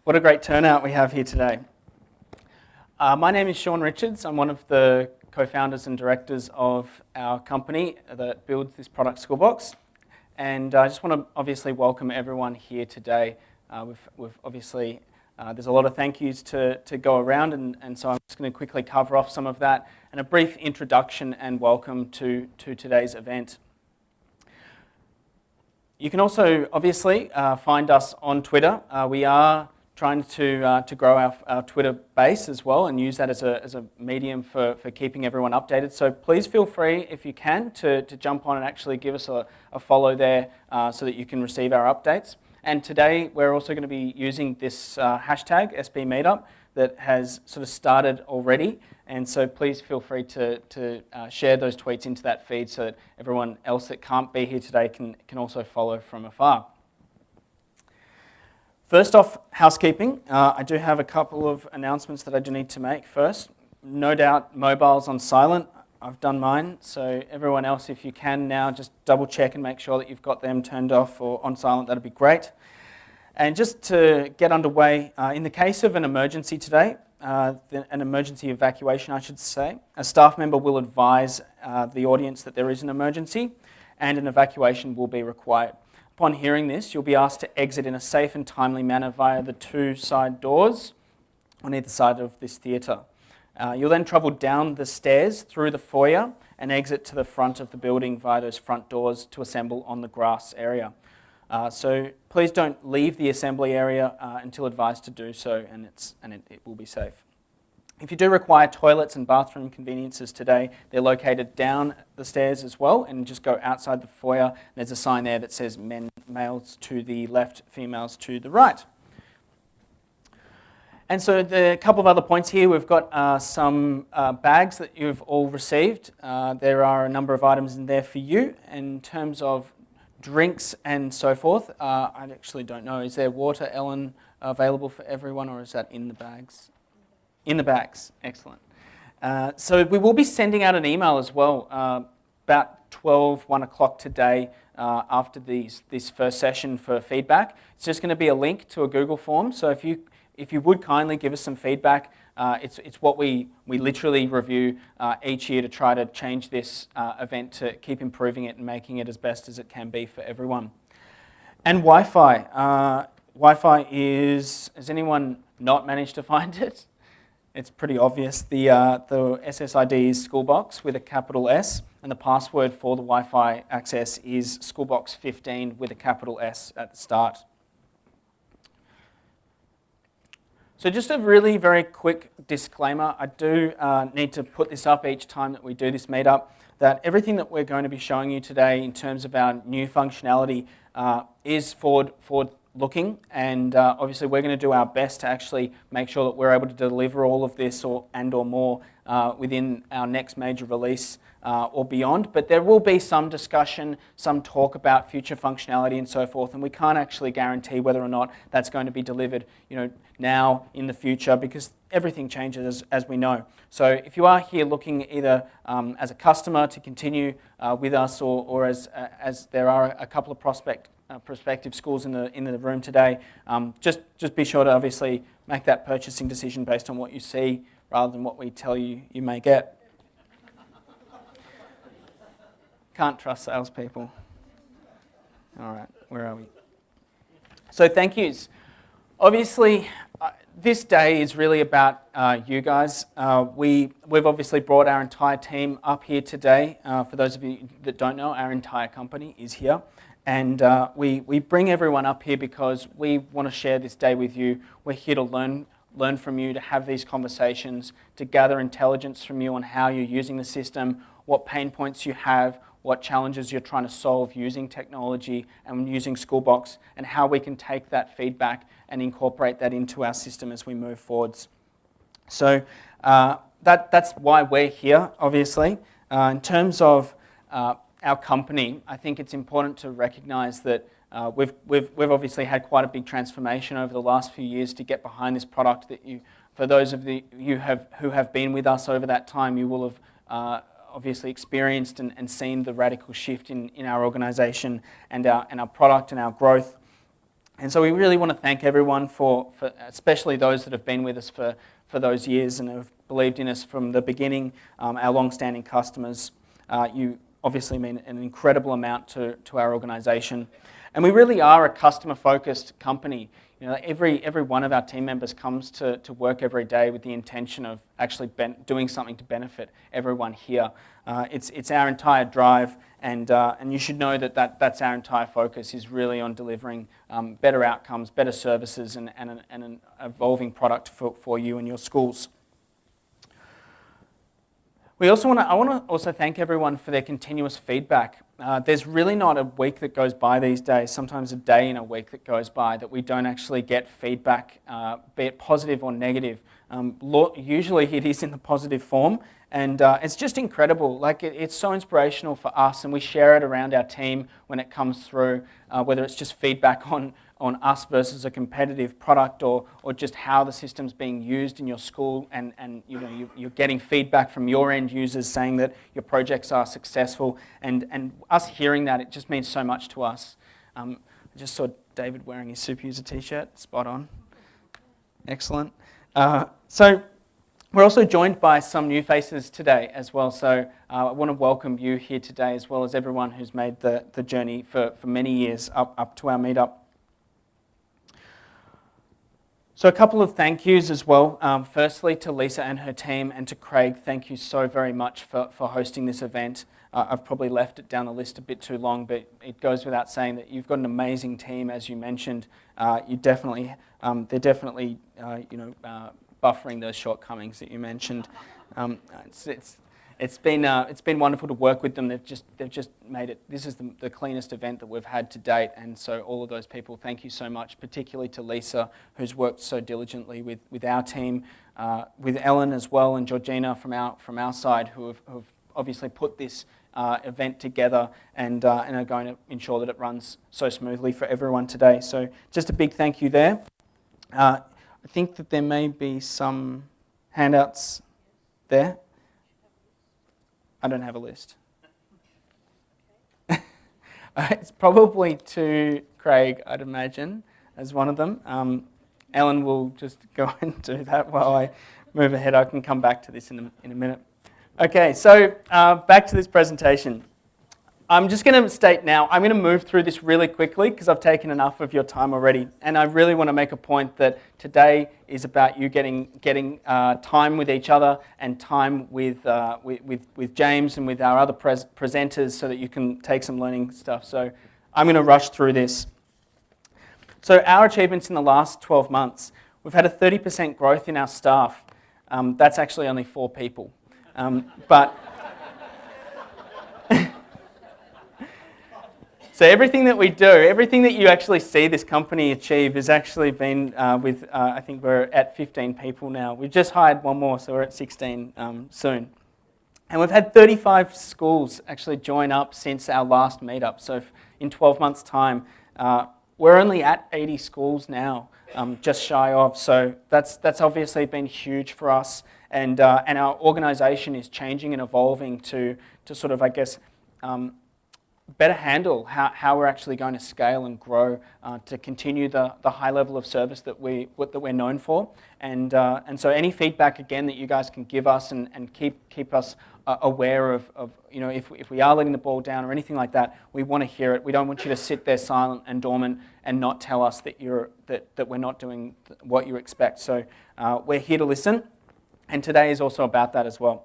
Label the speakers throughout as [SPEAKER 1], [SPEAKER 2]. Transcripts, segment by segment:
[SPEAKER 1] What a great turnout we have here today. My name is Sean Richards. I'm one of the co-founders and directors of our company that builds this product, Schoolbox. And I just want to obviously welcome everyone here today. We've obviously, there's a lot of thank yous to go around, and so I'm just going to quickly cover off some of that and a brief introduction and welcome to today's event. You can also obviously find us on Twitter. We are trying to grow our Twitter base as well and use that as a medium for keeping everyone updated. So please feel free, if you can, to jump on and actually give us a follow there so that you can receive our updates. And today we're also going to be using this hashtag, SB Meetup, that has sort of started already. And so please feel free to share those tweets into that feed so that everyone else that can't be here today can also follow from afar. First off, housekeeping. I do have a couple of announcements that I do need to make first. No doubt, mobile's on silent. I've done mine, so everyone else, if you can now, just double check and make sure that you've got them turned off or on silent. That'd be great. And just to get underway, in the case of an emergency today, an emergency evacuation, I should say, a staff member will advise the audience that there is an emergency and an evacuation will be required. Upon hearing this, you'll be asked to exit in a safe and timely manner via the two side doors on either side of this theatre. You'll then travel down the stairs through the foyer and exit to the front of the building via those front doors to assemble on the grass area. So please don't leave the assembly area until advised to do so, and it will be safe. If you do require toilets and bathroom conveniences today, they're located down the stairs as well, and just go outside the foyer. There's a sign there that says males to the left, females to the right. And so a couple of other points here. We've got some bags that you've all received. There are a number of items in there for you. In terms of drinks and so forth, I actually don't know. Is there water, Ellen, available for everyone, or is that in the bags? In the bags, excellent. So we will be sending out an email as well about 1 o'clock today after this first session for feedback. It's just going to be a link to a Google form. So if you would kindly give us some feedback, it's what we literally review each year to try to change this event to keep improving it and making it as best as it can be for everyone. And Wi-Fi. Wi-Fi is, has anyone not managed to find it? It's pretty obvious. The SSID is Schoolbox with a capital S, and the password for the Wi-Fi access is Schoolbox 15 with a capital S at the start. So just a really very quick disclaimer. I do need to put this up each time that we do this meetup, that everything that we're going to be showing you today in terms of our new functionality is forward-looking, and obviously we're going to do our best to actually make sure that we're able to deliver all of this or more within our next major release or beyond. But there will be some discussion, some talk about future functionality and so forth, and we can't actually guarantee whether or not that's going to be delivered, now in the future, because everything changes as we know. So if you are here looking either as a customer to continue with us, or as there are a couple of prospective schools in the room today, just be sure to obviously make that purchasing decision based on what you see rather than what we tell you you may get. Can't trust salespeople. All right, where are we? So thank yous. Obviously, this day is really about you guys. We've obviously brought our entire team up here today. For those of you that don't know, our entire company is here. And we bring everyone up here because we want to share this day with you. We're here to learn from you, to have these conversations, to gather intelligence from you on how you're using the system, what pain points you have, what challenges you're trying to solve using technology and using Schoolbox, and how we can take that feedback and incorporate that into our system as we move forwards. So that's why we're here, obviously. In terms of our company, I think it's important to recognize that we've obviously had quite a big transformation over the last few years to get behind this product. That for those of you who have been with us over that time, you will have obviously experienced and seen the radical shift in our organisation and our product and our growth. And so we really want to thank everyone for especially those that have been with us for those years and have believed in us from the beginning, our long-standing customers. You obviously mean an incredible amount to our organisation. And we really are a customer-focused company. You know, every one of our team members comes to work every day with the intention of actually doing something to benefit everyone here. It's our entire drive, and you should know that's our entire focus, is really on delivering better outcomes, better services, and an evolving product for you and your schools. I want to also thank everyone for their continuous feedback. There's really not a week that goes by these days, sometimes a day in a week that goes by, that we don't actually get feedback, be it positive or negative. Usually it is in the positive form, and it's just incredible. Like it's so inspirational for us, and we share it around our team when it comes through, whether it's just feedback on us versus a competitive product, or just how the system's being used in your school, and you know, you're getting feedback from your end users saying that your projects are successful, and us hearing that, it just means so much to us. I just saw David wearing his super user t-shirt, spot on. Excellent. So we're also joined by some new faces today as well, so I want to welcome you here today, as well as everyone who's made the journey for many years up to our meetup. So a couple of thank yous as well. Firstly, to Lisa and her team, and to Craig, thank you so very much for hosting this event. I've probably left it down the list a bit too long, but it goes without saying that you've got an amazing team, as you mentioned. They're definitely buffering those shortcomings that you mentioned. It's been wonderful to work with them. They've just made it. This is the cleanest event that we've had to date, and so all of those people, thank you so much. Particularly to Lisa, who's worked so diligently with our team, with Ellen as well, and Georgina from our side, who have obviously put this event together and are going to ensure that it runs so smoothly for everyone today. So just a big thank you there. I think that there may be some handouts there. I don't have a list. It's probably to Craig, I'd imagine, as one of them. Ellen will just go and do that while I move ahead. I can come back to this in a minute. Okay, so back to this presentation. I'm just going to state now, I'm going to move through this really quickly because I've taken enough of your time already, and I really want to make a point that today is about you getting time with each other and time with James and with our other presenters, so that you can take some learning stuff. So I'm going to rush through this. So our achievements in the last 12 months, we've had a 30% growth in our staff. That's actually only 4 people, but. So everything that we do, everything that you actually see this company achieve has actually been with, I think we're at 15 people now. We've just hired one more, so we're at 16 soon. And we've had 35 schools actually join up since our last meetup. So in 12 months' time, we're only at 80 schools now, just shy of. So that's obviously been huge for us. And our organisation is changing and evolving to sort of, I guess, better handle how we're actually going to scale and grow to continue the high level of service that we're known for, and so any feedback again that you guys can give us and keep us aware of you know, if we are letting the ball down or anything like that, we want to hear it. We don't want you to sit there silent and dormant and not tell us that we're not doing what you expect. So we're here to listen, and today is also about that as well.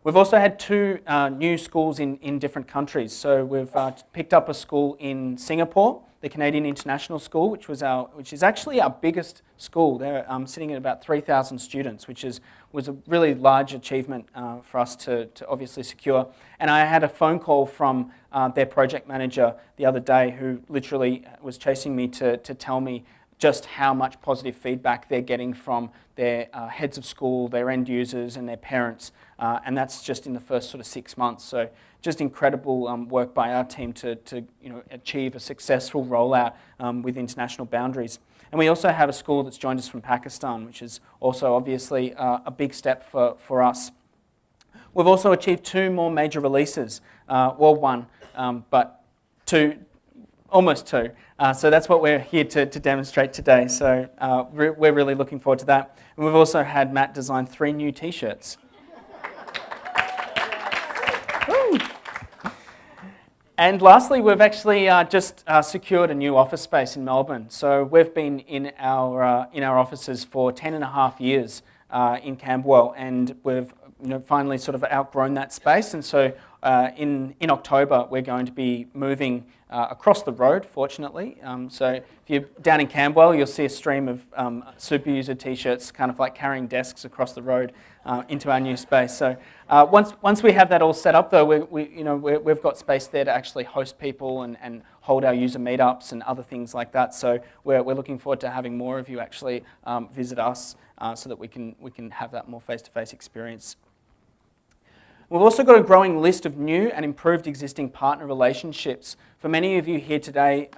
[SPEAKER 1] We've also had 2 new schools in different countries. So we've picked up a school in Singapore, the Canadian International School, which is actually our biggest school. They're sitting at about 3,000 students, which was a really large achievement for us to obviously secure. And I had a phone call from their project manager the other day, who literally was chasing me to tell me just how much positive feedback they're getting from their heads of school, their end users, and their parents. And that's just in the first sort of 6 months. So just incredible work by our team to achieve a successful rollout with international boundaries. And we also have a school that's joined us from Pakistan, which is also obviously a big step for us. We've also achieved 2 more major releases. Well, 1, but 2 almost 2. So that's what we're here to demonstrate today. So we're really looking forward to that. And we've also had Matt design 3 new t-shirts. And lastly, we've actually just secured a new office space in Melbourne. So we've been in our offices for 10.5 years in Camberwell, and we've finally sort of outgrown that space. And so in October, we're going to be moving across the road, fortunately. So if you're down in Camberwell, you'll see a stream of super user t-shirts kind of like carrying desks across the road into our new space. So once we have that all set up, though, we've got space there to actually host people and hold our user meetups and other things like that. So we're looking forward to having more of you actually visit us so that we can have that more face-to-face experience. We've also got a growing list of new and improved existing partner relationships. For many of you here today,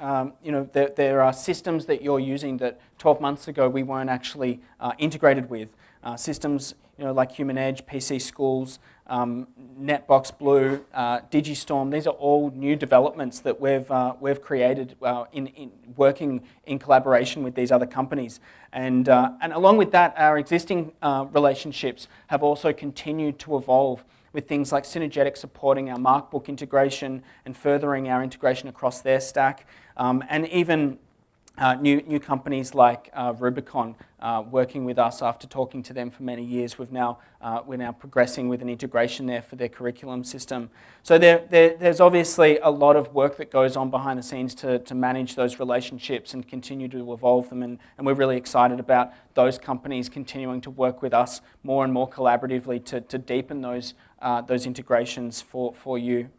[SPEAKER 1] there are systems that you're using that 12 months ago we weren't actually integrated with. Systems like Human Edge, PC Schools, NetBox Blue, Digistorm. These are all new developments that we've created in working in collaboration with these other companies. And along with that, our existing relationships have also continued to evolve, with things like Synergetic supporting our Markbook integration and furthering our integration across their stack, and even new companies like Rubicon working with us after talking to them for many years. We're now progressing with an integration there for their curriculum system. So there's obviously a lot of work that goes on behind the scenes to manage those relationships and continue to evolve them, and we're really excited about those companies continuing to work with us more and more collaboratively to deepen those integrations for you.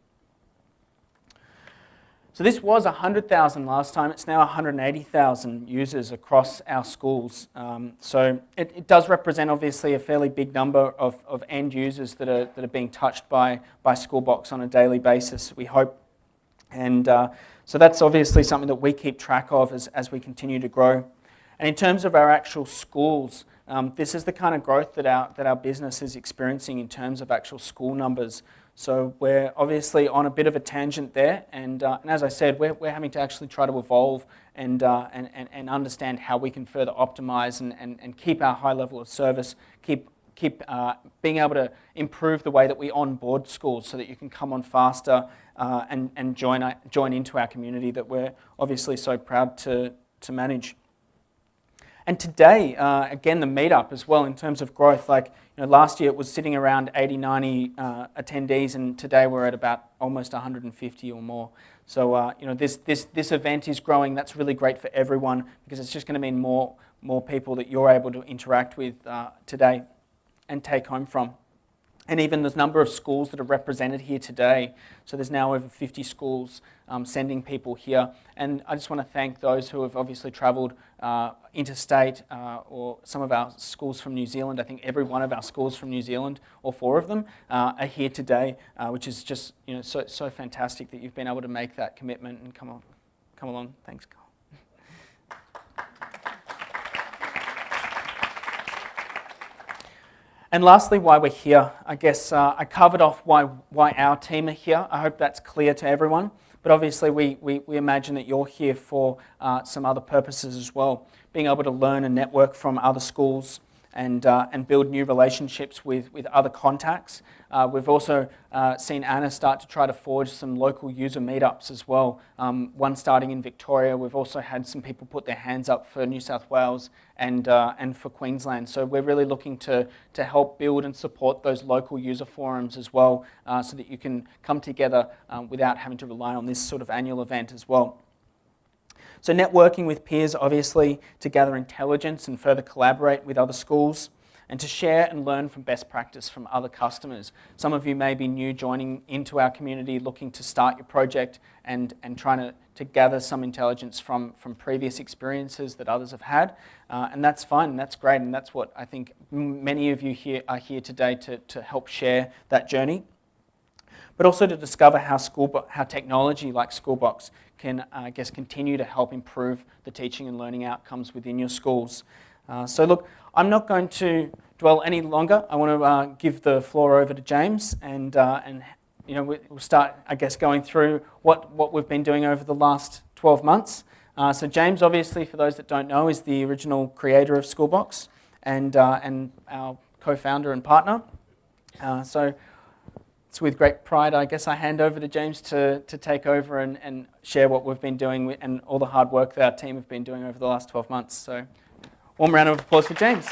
[SPEAKER 1] So this was 100,000 last time. It's now 180,000 users across our schools. So it does represent obviously a fairly big number of end users that are being touched by Schoolbox on a daily basis, we hope. And so that's obviously something that we keep track of as we continue to grow. And in terms of our actual schools, this is the kind of growth that our business is experiencing in terms of actual school numbers. So we're obviously on a bit of a tangent there, and as I said, we're having to actually try to evolve and understand how we can further optimize and keep our high level of service, keep being able to improve the way that we onboard schools so that you can come on faster and join into our community that we're obviously so proud to manage. And today, again, the meetup as well in terms of growth, last year it was sitting around 80, 90 attendees, and today we're at about almost 150 or more. So this event is growing. That's really great for everyone because it's just going to mean more people that you're able to interact with today and take home from. And even the number of schools that are represented here today. So there's now over 50 schools sending people here. And I just want to thank those who have obviously travelled interstate or some of our schools from New Zealand. I think every one of our schools from New Zealand, all 4 of them, are here today, which is just so fantastic that you've been able to make that commitment and come along. Thanks, Carl. And lastly, why we're here. I guess I covered off why our team are here. I hope that's clear to everyone. But obviously, we imagine that you're here for some other purposes as well. Being able to learn and network from other schools and build new relationships with other contacts. We've also seen Anna start to try to forge some local user meetups as well. One starting in Victoria. We've also had some people put their hands up for New South Wales and for Queensland. So we're really looking to help build and support those local user forums as well, so that you can come together without having to rely on this sort of annual event as well. So networking with peers, obviously, to gather intelligence and further collaborate with other schools, and to share and learn from best practice from other customers. Some of you may be new joining into our community, looking to start your project and trying to gather some intelligence from previous experiences that others have had. And that's fine, and that's great, and that's what I think many of you are here today to help share that journey. But also to discover how technology like Schoolbox can, continue to help improve the teaching and learning outcomes within your schools. So look, I'm not going to dwell any longer. I want to give the floor over to James, and we'll start, going through what we've been doing over the last 12 months. So James, obviously, for those that don't know, is the original creator of Schoolbox and our co-founder and partner. So it's with great pride, I guess, I hand over to James to take over and share what we've been doing and all the hard work that our team have been doing over the last 12 months. So warm round of applause for James.